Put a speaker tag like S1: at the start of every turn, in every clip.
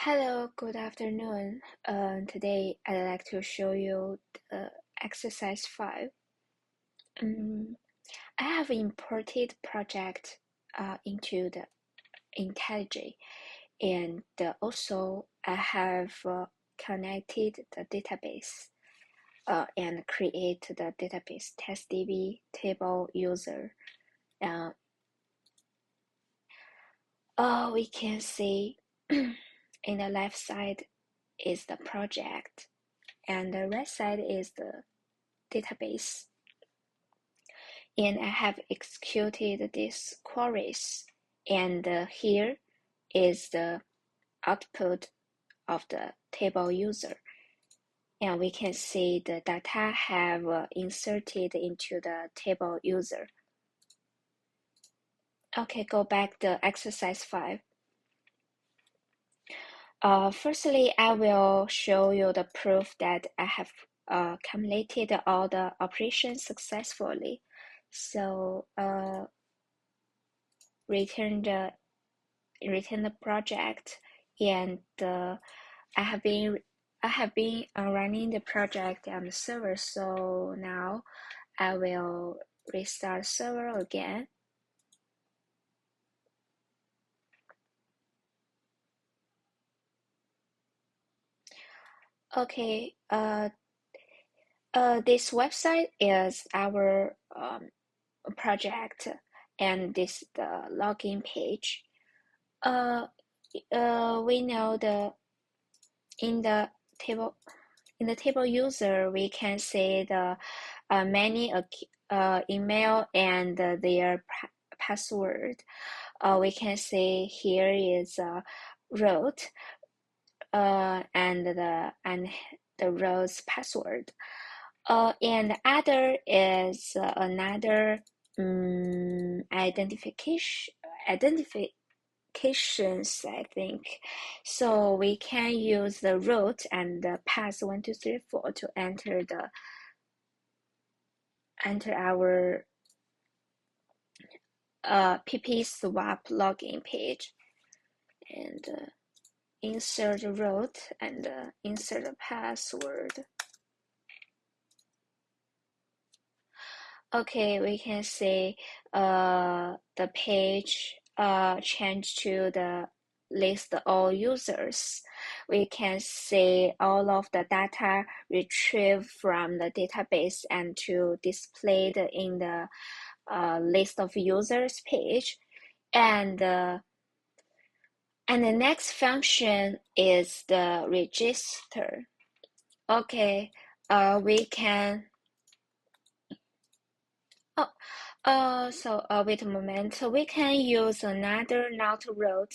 S1: Hello, good afternoon. Today I'd like to show you the exercise 5. I have imported project into the IntelliJ, and also I have connected the database and create the database testDB table user. We can see in the left side is the project, and the right side is the database. And I have executed these queries, and here is the output of the table user. And we can see the data have inserted into the table user. Okay, go back to exercise 5. Firstly, I will show you the proof that I have completed all the operations successfully. So return the project, and I have been running the project on the server. So now I will restart server again. Okay, this website is our project, and this is the login page. We know in the table user, we can see the many email and their password. We can see here is root and the row's password. And other is another identifications, I think. So we can use the root and the pass 1, 2, 3, 4 to enter our pp swap login page, and insert root and insert the password. Okay, we can see the page change to the list all users. We can see all of the data retrieved from the database and to displayed in the list of users page. And the next function is the register. Okay, we can wait a moment. So we can use another not root.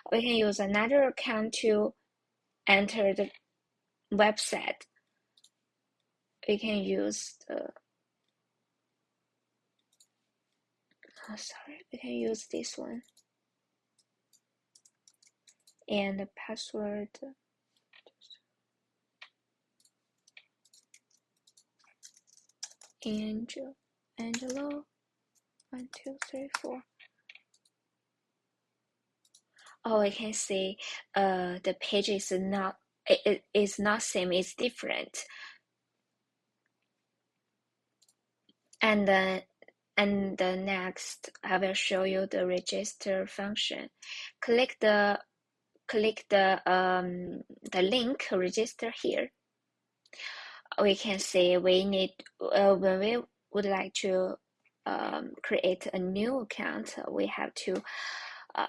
S1: We can use another account to enter the website. We can use we can use this one. And the password. Angelo, 1, 2, 3, 4. Oh, we can see the page is not, it is not same, it's different. And next, I will show you the register function. Click the link register here. We can see we need when we would like to create a new account, we have to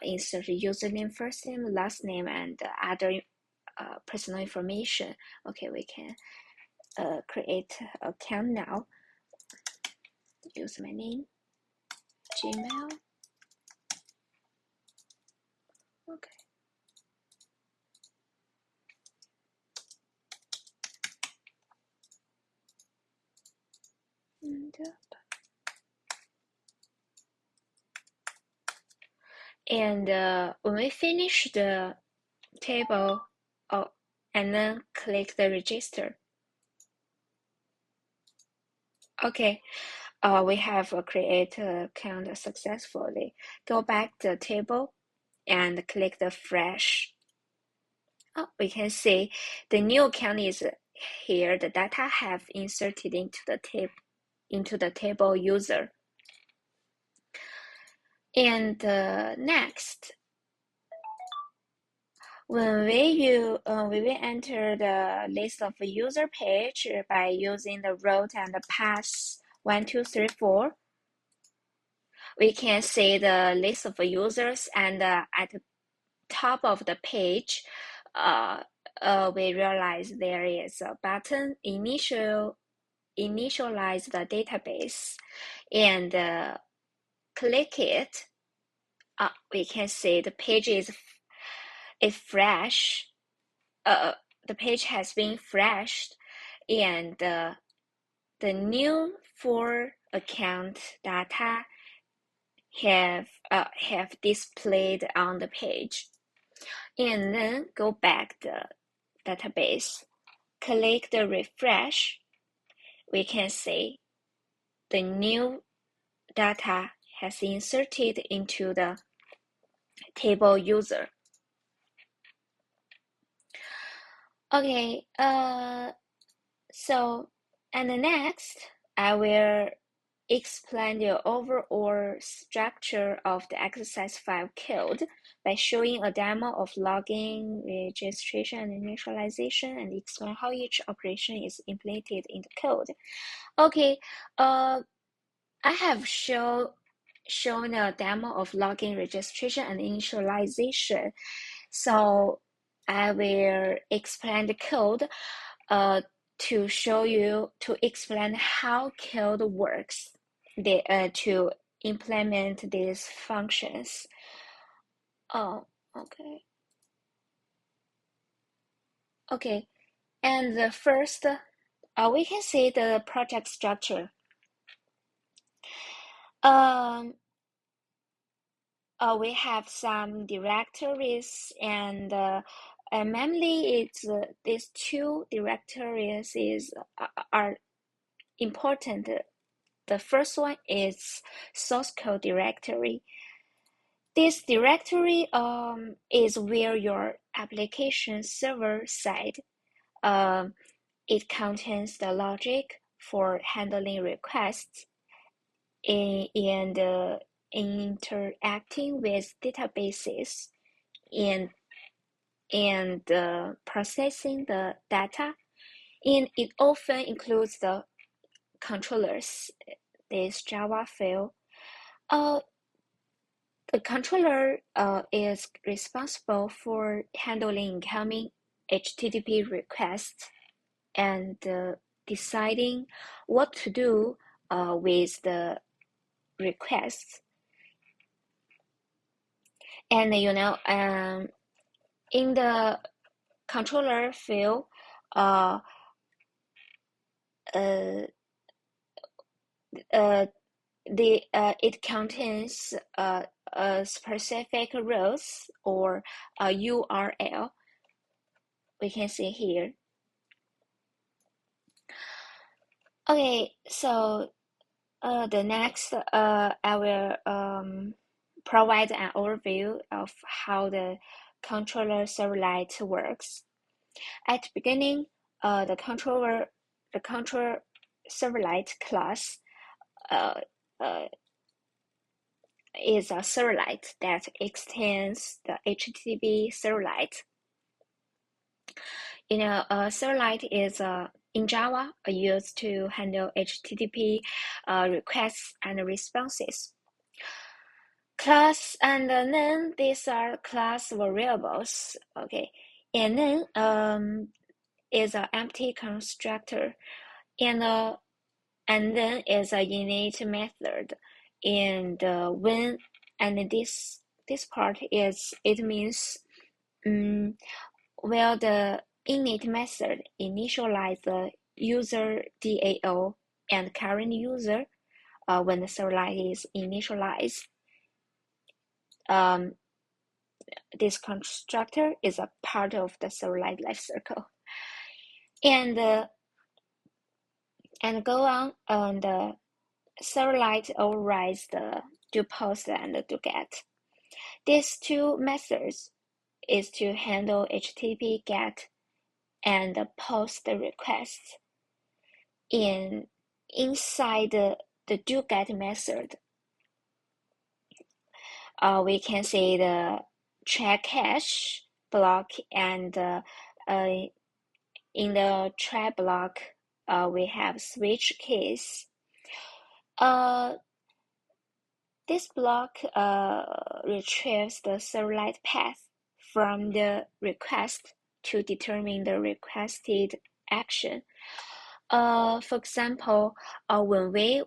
S1: insert username, first name, last name, and other personal information. Okay, we can create account now. Use my name, Gmail. Okay. And when we finish the table, and then click the register. Okay, we have created an account successfully. Go back to the table and click the fresh. we can see the new account is here. The data have inserted into the table user. And next, when we will enter the list of user page by using the root and the pass 1, 2, 3, 4. We can see the list of users, and at the top of the page, we realize there is a button initialize the database, and click it. We can see the page is fresh. The page has been freshed, and the new 4 account data have displayed on the page. And then go back the database, click the refresh. We can see the new data has inserted into the table user. Okay, so, and next, I will explain the overall structure of the exercise 5 code by showing a demo of login, registration, and initialization, and explain how each operation is implemented in the code. Okay, I have shown a demo of login, registration, and initialization. So I will explain the code to explain how code works to implement these functions. Oh, okay. Okay, and the first, we can see the project structure. We have some directories, and mainly it's these 2 directories are important. The first one is source code directory. This directory is where your application server side. It contains the logic for handling requests and interacting with databases and processing the data. And it often includes the controllers, this Java file. The controller is responsible for handling incoming HTTP requests and deciding what to do with the requests. And in the controller field, it contains a specific rows or a URL. We can see here. Okay, so the next, I will provide an overview of how the controller servlet works. At the beginning, the controller servlet class is a servlet that extends the HTTP servlet. A servlet is in Java used to handle HTTP requests and responses. Class, and then these are class variables. Okay, and then is an empty constructor, and then is a init method, and when and this part is, it means well, the init method initialize the user DAO and current user when the servlet is initialized. This constructor is a part of the servlet lifecycle. And go on, and the servlet overrides the do post and do get. These 2 methods is to handle HTTP GET and POST requests. Inside the do get method, we can see the track cache block, and in the try block, we have switch case. This block retrieves the servlet path from the request to determine the requested action. For example, when we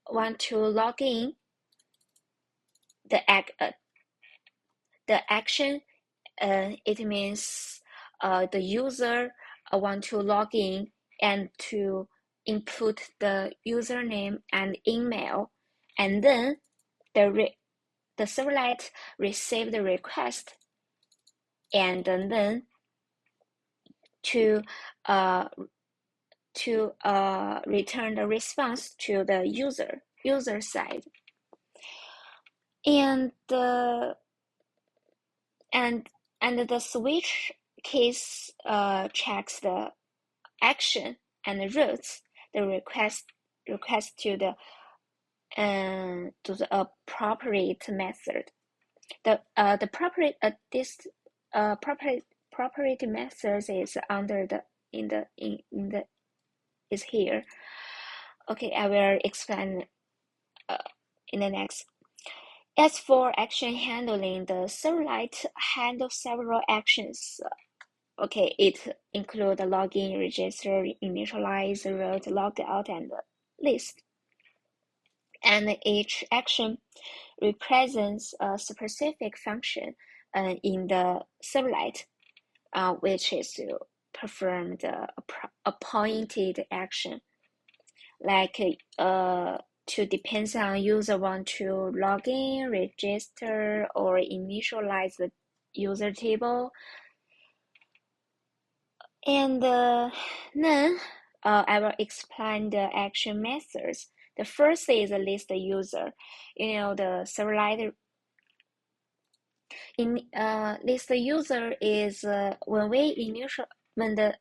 S1: want to log in, the action, it means the user want to log in and to input the username and email, and then the servlet receive the request, and then to return the response to the user side. And the switch case checks the action and routes the request to the appropriate method. The appropriate method is under the is here. Okay, I will explain in the next. As for action handling, the servlet handles several actions. Okay, it includes login, register, initialize, route, logout, and list. And each action represents a specific function in the servlet, which is to perform the appointed action. Like to depends on user want to log in, register, or initialize the user table. And then I will explain the action methods. The first is list user. The servlet list user is when the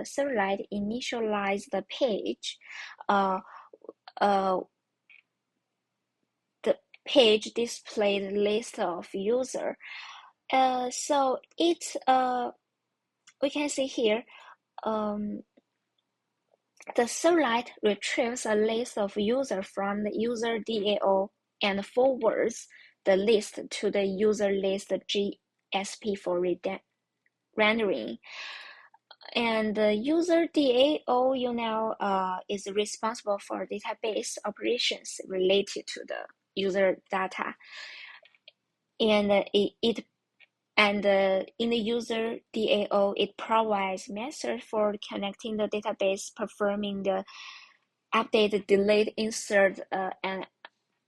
S1: servlet initialize the page, the page displays list of user. So it we can see here, the servlet retrieves a list of user from the user DAO and forwards the list to the user list GSP for rendering. And the user DAO, is responsible for database operations related to the user data. And in the user DAO, it provides methods for connecting the database, performing the update, delete, insert, and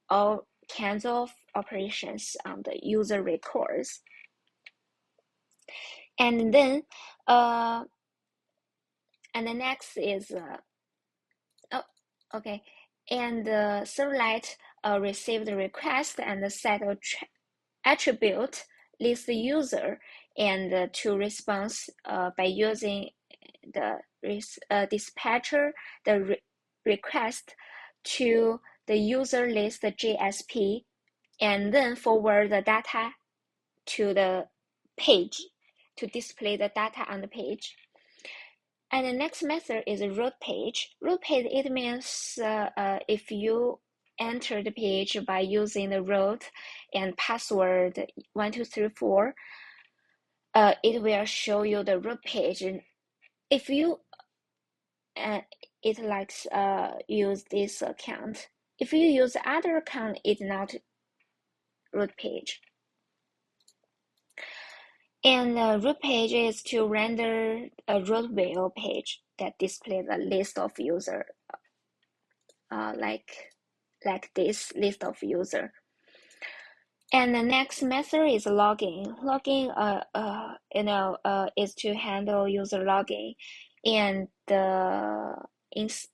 S1: all kinds of operations on the user records. And then, and the next is, okay. And the servlet receive the request and set a attribute list user and to response by using the dispatcher the request to the user list JSP, and then forward the data to the page to display the data on the page. And the next method is a root page. Root page, it means if you enter the page by using the root and password 1234, it will show you the root page. And if you use this account, if you use other account, it's not root page. And root page is to render a root wheel page that displays a list of user, like this list of user. And the next method is login. Login, is to handle user login, and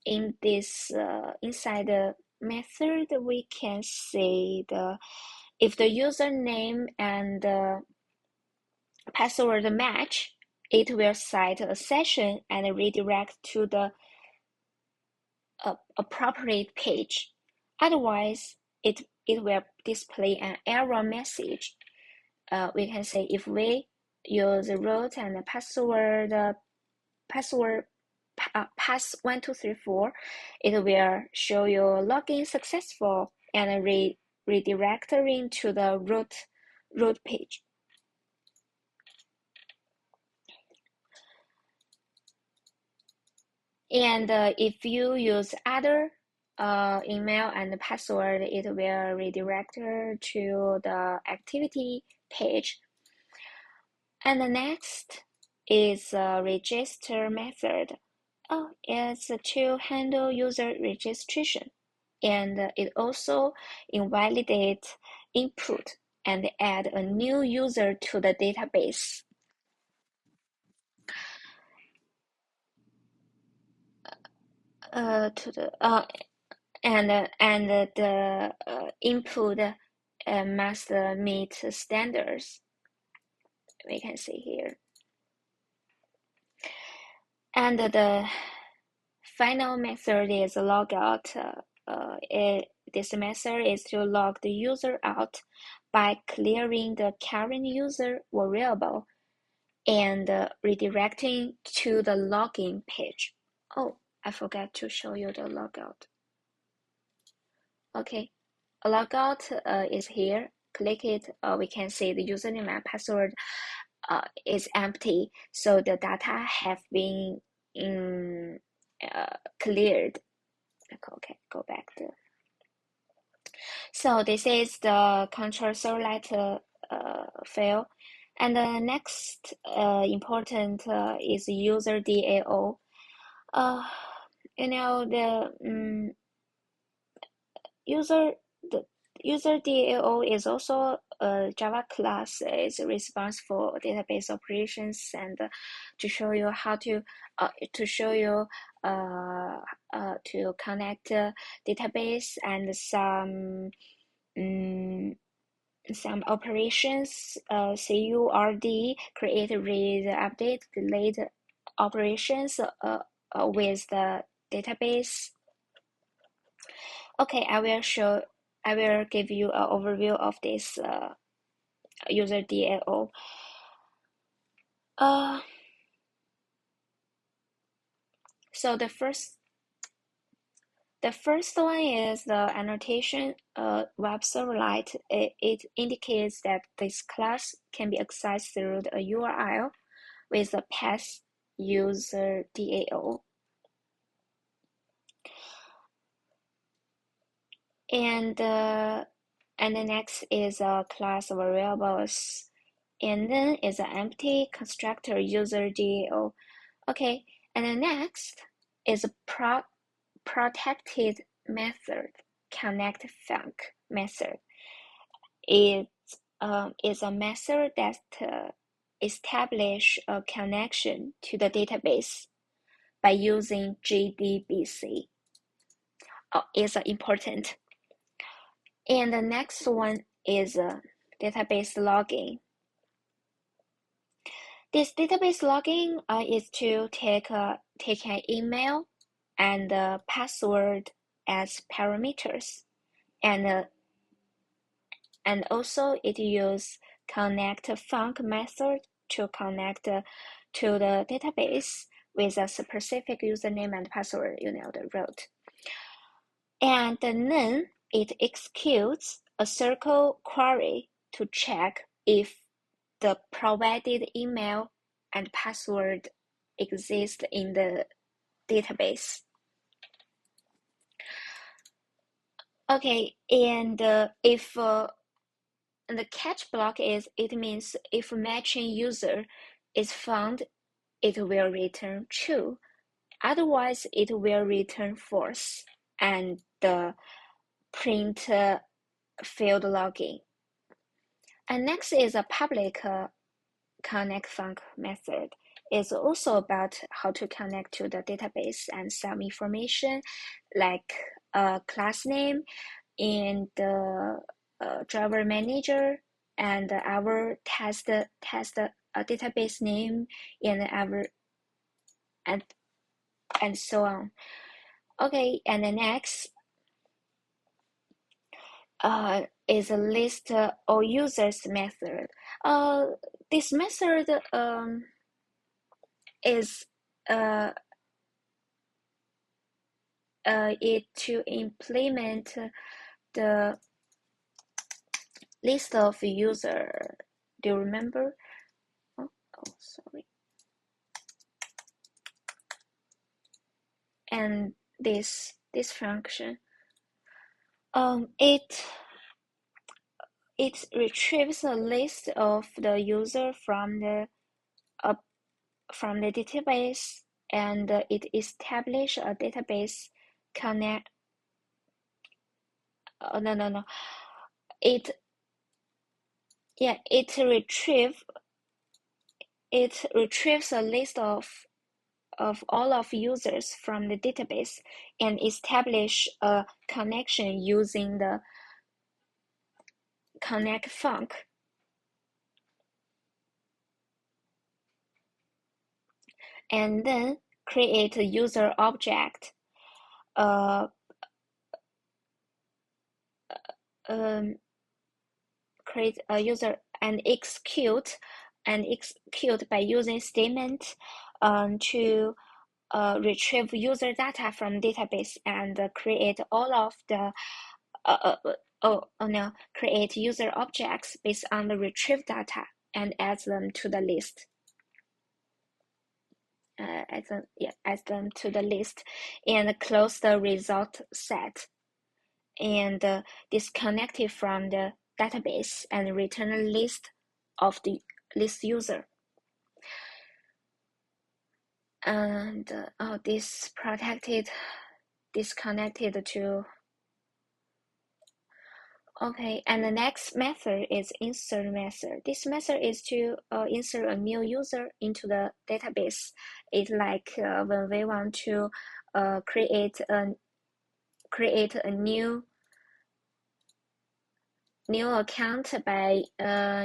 S1: in this inside the method we can see the If the username and password match, it will cite a session and redirect to the appropriate page. Otherwise, it will display an error message. We can say if we use root and password pass 1234, it will show you login successful and redirecting to the root page. And if you use other email and password, it will redirect to the activity page. And the next is a register method. It's to handle user registration, and it also invalidates input and add a new user to the database. And the input must meet standards. We can see here. And the final method is logout. This method is to log the user out by clearing the current user variable and redirecting to the login page. Oh, I forgot to show you the logout. Okay, a logout is here. Click it, we can see the username and password is empty, so the data have been cleared. Okay, go back to. So this is the control select field. And the next important is user DAO. The user DAO is also a Java class. Is responsible for database operations and to show you how to to connect database and some operations, CURD, create, read, update, delete operations with the database. Okay, I will give you an overview of this user DAO. So the first one is the annotation web servlet. It indicates that this class can be accessed through a URL with the path user DAO. And the next is a class variables, and then is an empty constructor user DAO. Okay, and the next is a protected method, connect func method. It is a method that establish a connection to the database by using JDBC. Is important. And the next one is database login. This database login is to take an email and password as parameters, and also it use connect func method to connect to the database with a specific username and password, the root. And then it executes a circle query to check if the provided email and password exist in the database. Okay, and if the catch block is, it means if matching user is found, it will return true. Otherwise, it will return false and print field login. And next is a public connect func method. It's also about how to connect to the database and some information like class name and driver manager and our test database name and our and so on. Okay, and the next is a list all users method. This method is it to implement the list of user. Do you remember? Oh, sorry. And this function, it retrieves a list of the user from the database, and it establishes a database connect. No. It retrieves a list of all of users from the database and establish a connection using the connect func. And then create a user object, create a user and execute by using statement to retrieve user data from database and create all of the create user objects based on the retrieved data and add them to the list. Add them to the list and close the result set and disconnect it from the database and return a list of the list user. And this protected disconnected to. Okay, and the next method is insert method. This method is to insert a new user into the database. It's like when we want to create a new account by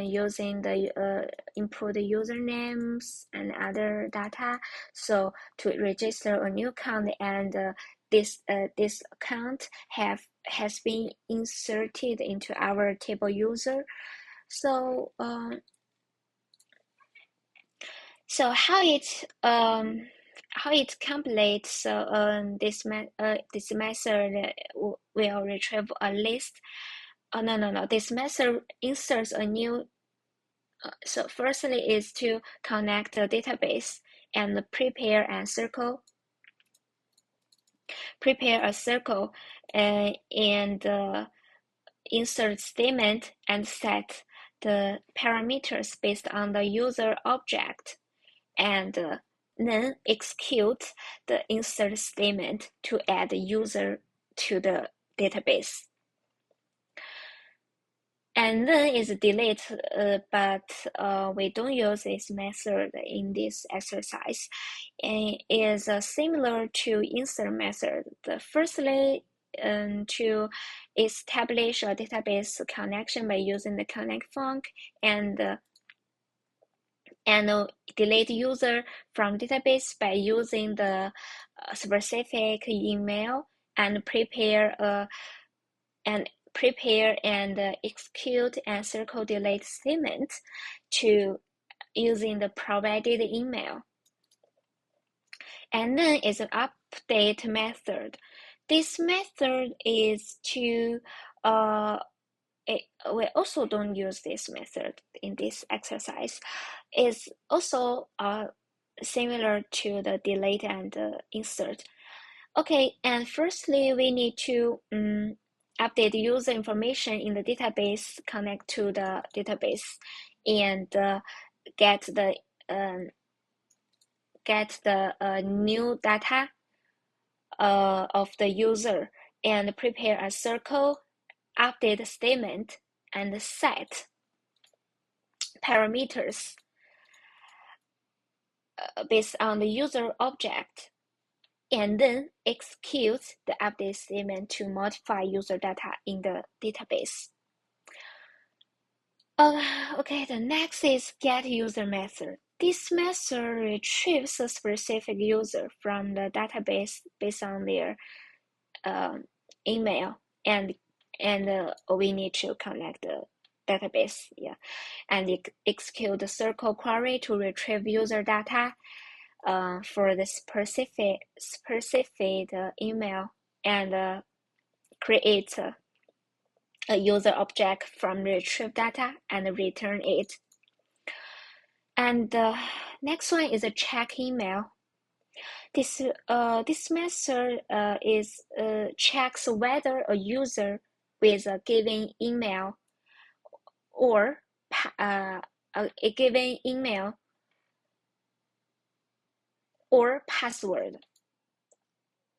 S1: using the input usernames and other data. So to register a new account, and this account has been inserted into our table user. So how it completes this method will retrieve a list. No. This method inserts a new. So firstly is to connect the database and prepare a circle and insert statement and set the parameters based on the user object, and then execute the insert statement to add the user to the database. And then is delete, but we don't use this method in this exercise. And is similar to insert method. Firstly, to establish a database connection by using the connect func and delete user from database by using the specific email and prepare and execute and circle delete statement to using the provided email. And then is an update method. This method is to we also don't use this method in this exercise. It's also similar to the delete and insert. Okay, and firstly we need to update user information in the database, connect to the database, and get the new data of the user, and prepare a circle, update statement, and set parameters based on the user object, and then execute the update statement to modify user data in the database. Okay, the next is get user method. This method retrieves a specific user from the database based on their email, and we need to connect the database, yeah, and execute the circle query to retrieve user data for the specific email, and create a user object from retrieve data and return it. And the next one is a check email. This method checks whether a user with a given email or a given email or password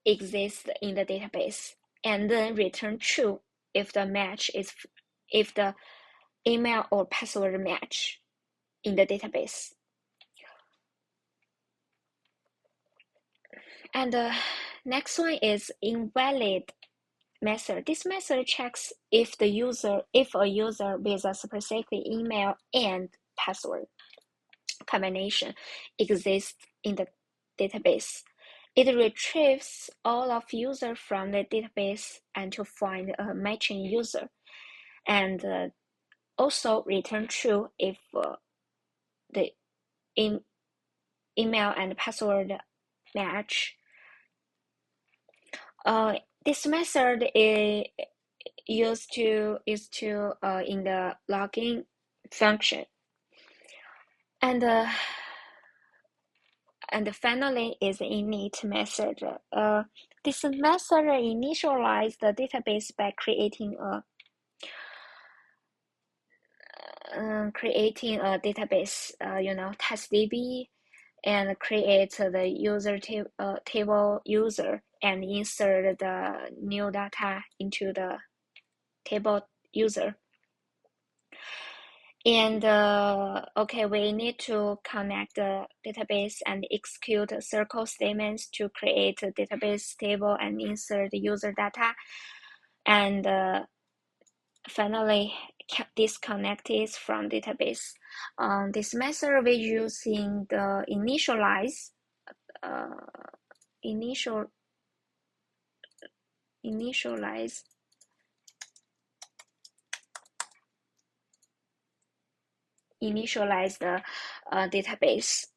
S1: exists in the database, and then return true if the email or password match in the database. And the next one is invalid method. This method checks if a user with a specific email and password combination exists in the database. It retrieves all of users from the database and to find a matching user, and also return true if the email and password match. This method is used in the login function, and finally is init method. This method initializes the database by creating a database, testDB, and create the user table user and insert the new data into the table user. And okay, we need to connect the database and execute circle statements to create a database table and insert the user data. And finally, disconnect it from database. This method we using the initialize the database.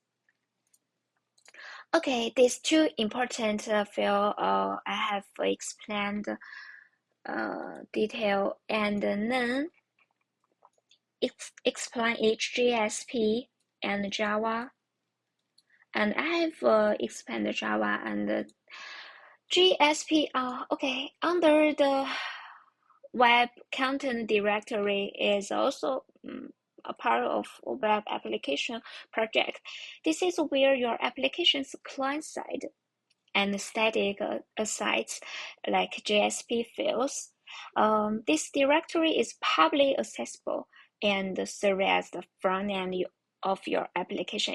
S1: Okay, these two important field I have explained detail, and then explain each GSP and Java. And I have explained Java and GSP. Okay, under the web content directory is also a part of a web application project. This is where your application's client side and static sites like JSP fields. This directory is publicly accessible and serves as the front end of your application.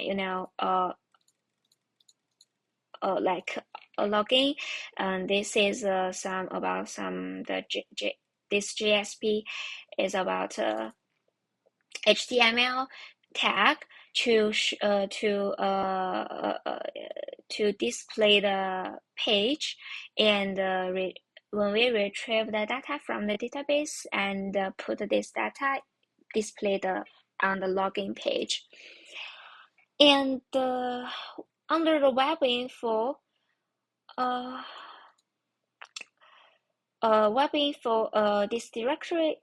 S1: Like a login, and this is this JSP is about HTML tag to display the page, and when we retrieve the data from the database and put this data displayed on the login page. And under the web info, this directory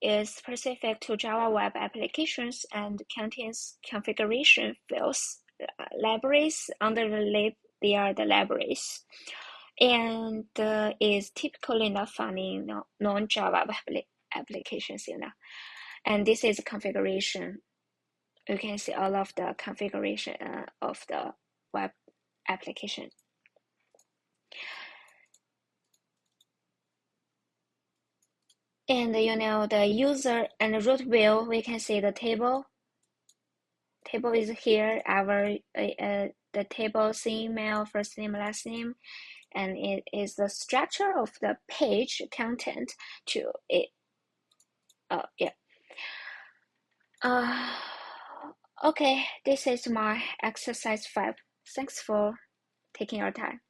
S1: is specific to Java web applications and contains configuration fields, libraries. Under the lib, they are the libraries, and is typically not found in non-Java applications. And this is configuration. You can see all of the configuration of the web application. And the user and root view, we can see the table. Table is here, our the table's email, first name, last name, and it is the structure of the page content to it. Yeah. Uh, okay, this is my exercise 5. Thanks for taking your time.